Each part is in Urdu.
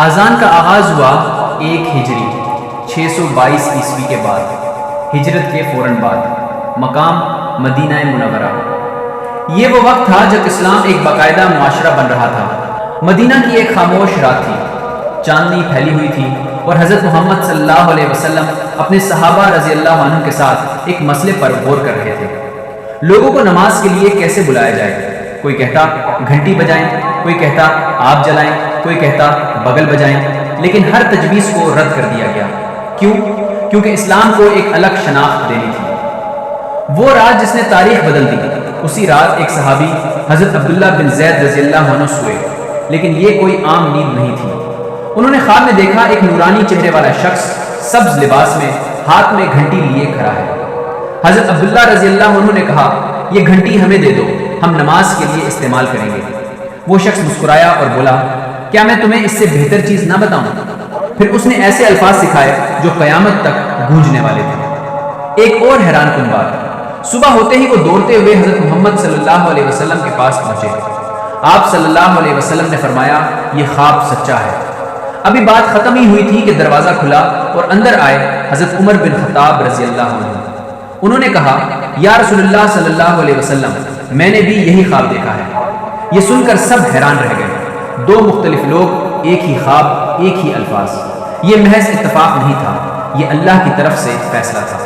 آذان کا آغاز ہوا 1 ہجری 622 عیسوی کے بعد، ہجرت کے فوراً بعد، مقام مدینہ منورہ۔ یہ وہ وقت تھا جب اسلام ایک باقاعدہ معاشرہ بن رہا تھا۔ مدینہ کی ایک خاموش رات تھی، چاندنی پھیلی ہوئی تھی اور حضرت محمد صلی اللہ علیہ وسلم اپنے صحابہ رضی اللہ عنہ کے ساتھ ایک مسئلے پر غور کر رہے تھے۔ لوگوں کو نماز کے لیے کیسے بلایا جائے؟ کوئی کہتا گھنٹی بجائیں، کوئی کہتا آگ جلائیں، کوئی کہتا بغل بجائیں، لیکن ہر تجویز کو رد کر دیا گیا۔ کیوں؟ کیونکہ اسلام کو ایک الگ شناخت دینی تھی۔ وہ رات جس نے تاریخ بدل دی، اسی رات ایک صحابی حضرت عبداللہ بن زید رضی اللہ عنہ سوئے، لیکن یہ کوئی عام نیند نہیں تھی۔ انہوں نے خواب میں دیکھا ایک نورانی چہرے والا شخص سبز لباس میں ہاتھ میں گھنٹی لیے کھڑا ہے۔ حضرت عبداللہ رضی اللہ عنہ نے کہا، یہ گھنٹی ہمیں دے دو، ہم نماز کے لیے استعمال کریں گے۔ وہ شخص مسکرایا اور بولا، کیا میں تمہیں اس سے بہتر چیز نہ بتاؤں؟ پھر اس نے ایسے الفاظ سکھائے جو قیامت تک گونجنے والے تھے۔ ایک اور حیران کن بات، صبح ہوتے ہی وہ دوڑتے ہوئے حضرت محمد صلی اللہ علیہ وسلم کے پاس پہنچے۔ آپ صلی اللہ علیہ وسلم نے فرمایا، یہ خواب سچا ہے۔ ابھی بات ختم ہی ہوئی تھی کہ دروازہ کھلا اور اندر آئے حضرت عمر بن خطاب رضی اللہ عنہ۔ انہوں نے کہا، یا رسول اللہ صلی اللہ علیہ وسلم، میں نے بھی یہی خواب دیکھا ہے۔ یہ سن کر سب حیران رہ گئے۔ دو مختلف لوگ، ایک ہی خواب، ایک ہی الفاظ۔ یہ محض اتفاق نہیں تھا، یہ اللہ کی طرف سے فیصلہ تھا،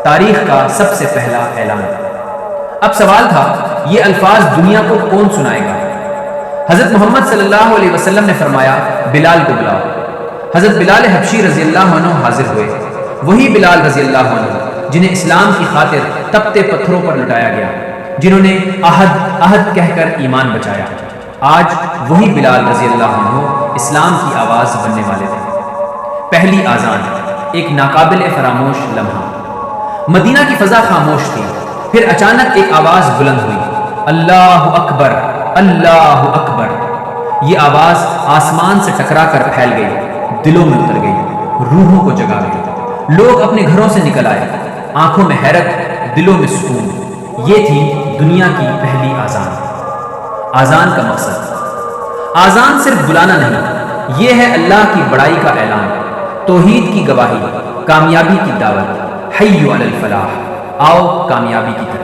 تاریخ کا سب سے پہلا اعلان۔ اب سوال تھا، یہ الفاظ دنیا کو کون سنائے گا؟ حضرت محمد صلی اللہ علیہ وسلم نے فرمایا، بلال کو بلاؤ۔ حضرت بلال حبشی رضی اللہ عنہ حاضر ہوئے۔ وہی بلال رضی اللہ عنہ جنہیں اسلام کی خاطر تپتے پتھروں پر لٹایا گیا، جنہوں نے عہد کہہ کر ایمان بچایا۔ آج وہی بلال رضی اللہ عنہ اسلام کی آواز بننے والے تھے۔ پہلی آذان، ایک ناقابل فراموش لمحہ۔ مدینہ کی فضا خاموش تھی، پھر اچانک ایک آواز بلند ہوئی، اللہ اکبر، اللہ اکبر۔ یہ آواز آسمان سے ٹکرا کر پھیل گئی، دلوں میں اتر گئی، روحوں کو جگا گئی۔ لوگ اپنے گھروں سے نکل آئے، آنکھوں میں حیرت، دلوں میں سکون۔ یہ تھی دنیا کی پہلی آذان۔ آذان کا مقصد، آذان صرف بلانا نہیں، یہ ہے اللہ کی بڑائی کا اعلان، توحید کی گواہی، کامیابی کی دعوت۔ حی علی الفلاح، آؤ کامیابی کی طرف۔